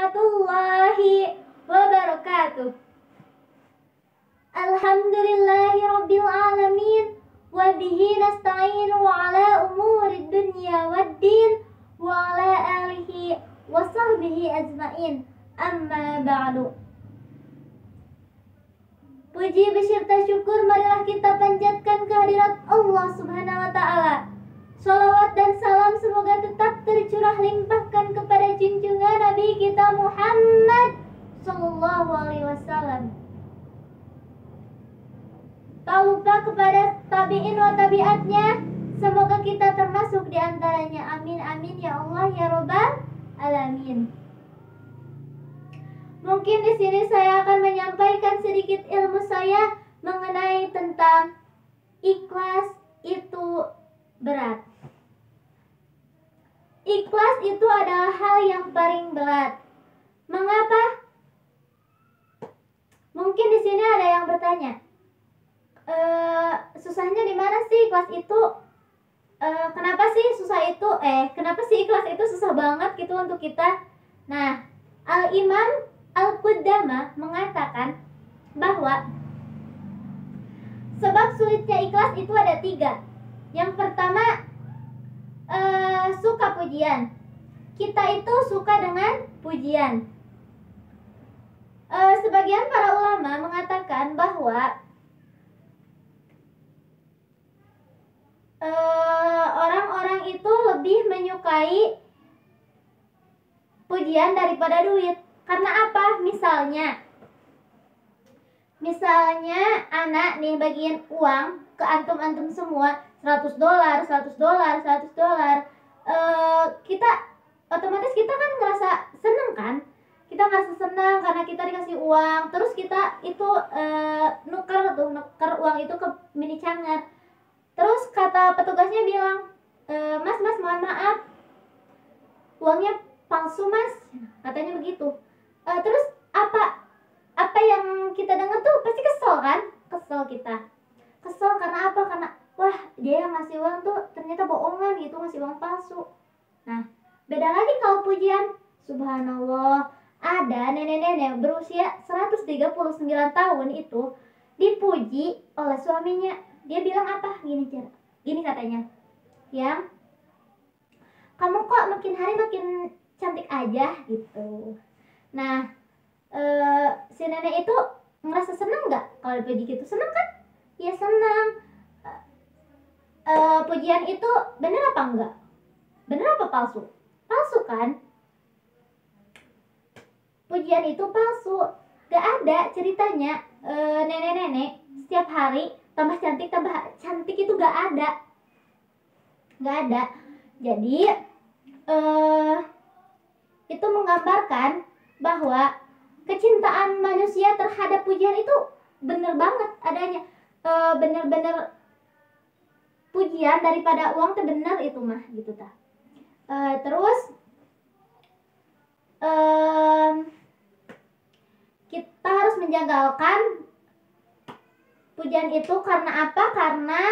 warahmatullahi wabarakatuh. Alhamdulillahirabbil alamin wa bihi nasta'inu ala umurid dunya waddin wa ala alihi wa sahbihi ajmain. Amma ba'du. Puji beserta syukur marilah kita panjatkan kehadirat Allah Subhanahu wa taala. Shalawat dan salam semoga tetap tercurah limpahkan kepada junjungan Nabi kita Muhammad sallallahu alaihi wasallam. Tak lupa kepada tabi'in wa tabi'atnya, semoga kita termasuk di antaranya. Amin amin ya Allah ya Rabbal alamin. Mungkin di sini saya akan menyampaikan sedikit ilmu saya mengenai tentang ikhlas itu berat. Ikhlas itu adalah hal yang paling berat. Mengapa? Mungkin di sini ada yang bertanya, susahnya di mana sih ikhlas itu? Kenapa sih susah itu? Kenapa sih ikhlas itu susah banget gitu untuk kita? Nah, Al-Imam Al-Qudamah mengatakan bahwa sebab sulitnya ikhlas itu ada 3. Yang pertama, suka pujian. Kita itu suka dengan pujian. Sebagian para ulama mengatakan bahwa orang-orang itu lebih menyukai pujian daripada duit. Karena apa? Misalnya anak nih bagiin uang ke antum-antum semua, $100, $100. Kita otomatis kita kan ngerasa seneng kan? Kita ngerasa senang karena kita dikasih uang. Terus kita itu nuker uang itu ke mini cangar. Terus kata petugasnya bilang, mas mohon maaf, uangnya palsu mas, katanya begitu. Terus apa yang kita dengar tuh pasti kesel kan? Kesel kita. Kesel karena apa? Karena wah, dia yang ngasih uang tuh ternyata bohongan gitu, ngasih uang palsu. Nah, beda lagi kalau pujian. Subhanallah, ada nenek-nenek berusia 139 tahun itu dipuji oleh suaminya. Dia bilang apa? Gini katanya, yang kamu kok makin hari makin cantik aja gitu. Nah, si nenek itu ngerasa senang nggak kalau dipuji gitu? Senang kan? Ya senang. Pujian itu benar apa enggak? Benar apa palsu? Palsu kan? Pujian itu palsu. Gak ada ceritanya nenek-nenek setiap hari tambah cantik itu gak ada. Jadi itu menggambarkan bahwa kecintaan manusia terhadap pujian itu bener banget adanya. Bener-bener pujian daripada uang tuh bener itu mah gitu ta. Terus kita harus menjanggalkan pujian itu karena apa? Karena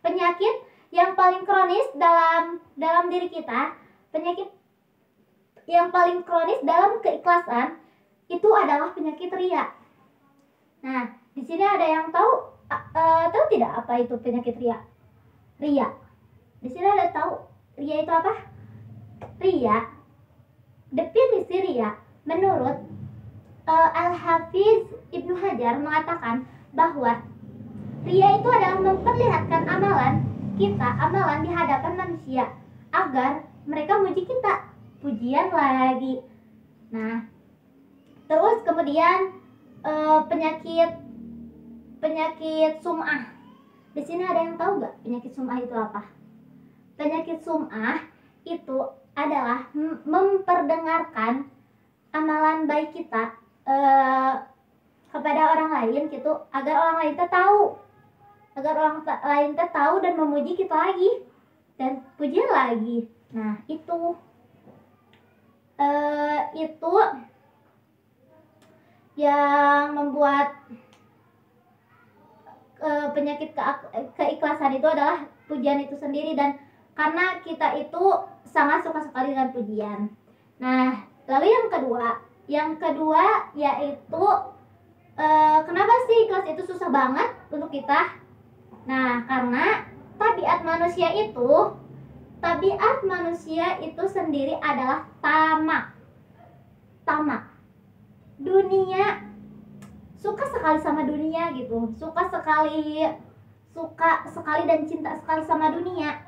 penyakit yang paling kronis dalam diri kita, penyakit yang paling kronis dalam keikhlasan itu adalah penyakit ria. Nah, di sini ada yang tahu tidak apa itu penyakit ria? Ria. Di sini ada tahu ria itu apa? Ria, definisi ria menurut Al-Hafiz Ibnu Hajar mengatakan bahwa ria itu adalah memperlihatkan amalan di hadapan manusia agar mereka muji kita. Pujian lagi. Nah, terus kemudian penyakit sum'ah. Di sini ada yang tahu nggak penyakit sum'ah itu apa? Penyakit sum'ah itu adalah memperdengarkan amalan baik kita kepada orang lain gitu, agar orang lain tahu dan memuji kita lagi dan pujian lagi. Nah, itu yang membuat penyakit keikhlasan itu adalah pujian itu sendiri. Dan karena kita itu sangat suka sekali dengan pujian. Nah, lalu yang kedua yaitu kenapa sih ikhlas itu susah banget untuk kita? Nah, karena tabiat manusia itu sendiri adalah tamak. Dunia, suka sekali sama dunia gitu, suka sekali dan cinta sekali sama dunia.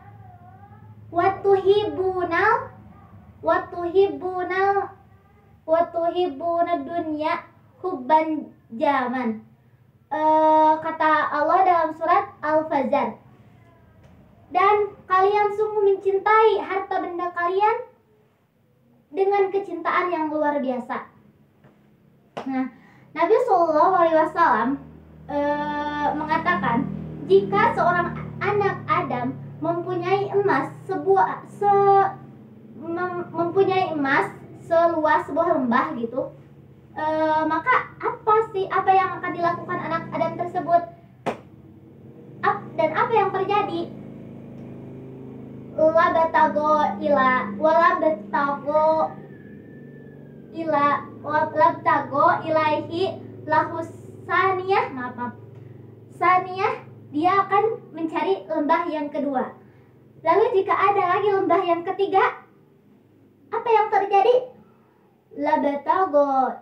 Watuhibuna dunya hubban jaman. Kata Allah dalam surat Al-Fajr, dan kalian sungguh mencintai harta benda kalian dengan kecintaan yang luar biasa. Nah, Nabi Shallallahu Alaihi Wasallam mengatakan, jika seorang anak Adam mempunyai emas seluas sebuah lembah gitu, maka apa yang akan dilakukan anak Adam tersebut? Dan apa yang terjadi? Labtago ilaihi lahus saniyah, dia akan mencari lembah yang kedua. Lalu jika ada lagi lembah yang ketiga, apa yang terjadi? Labtago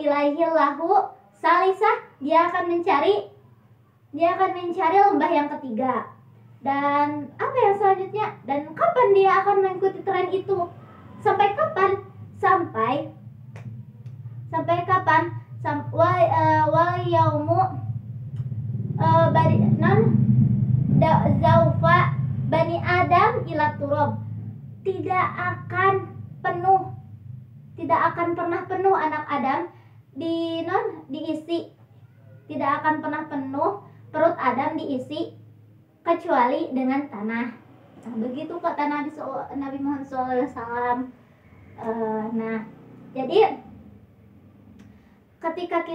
ilaihi lahu salisah, dia akan mencari lembah yang ketiga. Dan apa yang selanjutnya? Dan kapan dia akan mengikuti tren itu? Sampai kapan? Wal yaumu zaufa bani Adam ila turab. Tidak akan pernah penuh anak Adam diisi. Tidak akan pernah penuh perut Adam diisi kecuali dengan tanah. Nah, begitu kata Nabi Muhammad SAW. Nah, jadi ketika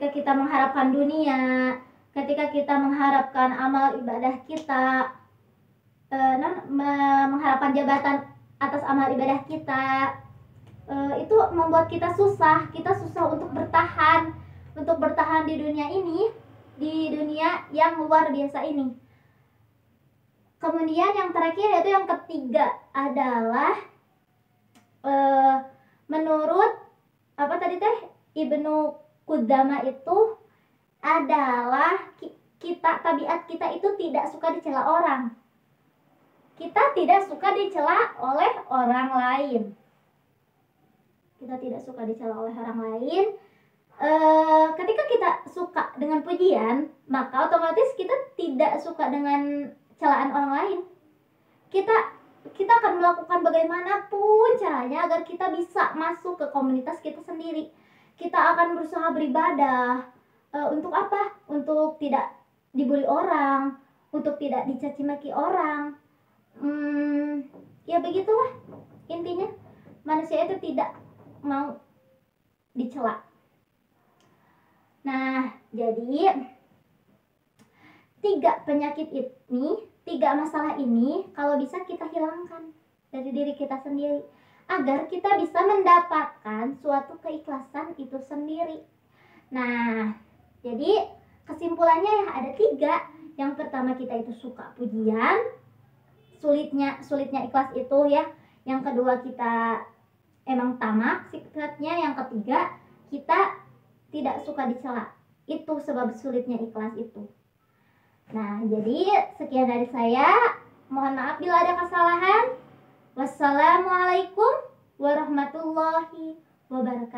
kita mengharapkan dunia, ketika kita mengharapkan amal ibadah kita, mengharapkan jabatan atas amal ibadah kita, itu membuat kita susah untuk bertahan di dunia ini, di dunia yang luar biasa ini. Kemudian yang terakhir yaitu yang ketiga adalah menurut Ibnu Qudamah itu adalah tabiat kita itu tidak suka dicela orang. Kita tidak suka dicela oleh orang lain. Ketika kita suka dengan pujian, maka otomatis kita tidak suka dengan celaan orang lain. Kita akan melakukan bagaimanapun caranya agar kita bisa masuk ke komunitas kita sendiri. Kita akan berusaha beribadah. Untuk apa? Untuk tidak dibully orang, untuk tidak dicaci maki orang. Ya begitulah intinya. Manusia itu tidak mau dicela. Nah, jadi 3 masalah ini kalau bisa kita hilangkan dari diri kita sendiri agar kita bisa mendapatkan suatu keikhlasan itu sendiri. Nah, jadi kesimpulannya ya ada 3. Yang pertama, kita itu suka pujian, sulitnya ikhlas itu ya. Yang kedua, kita emang tamak sifatnya. Yang ketiga, kita tidak suka dicela. Itu sebab sulitnya ikhlas itu. Nah, jadi sekian dari saya. Mohon maaf bila ada kesalahan. Wassalamualaikum warahmatullahi wabarakatuh.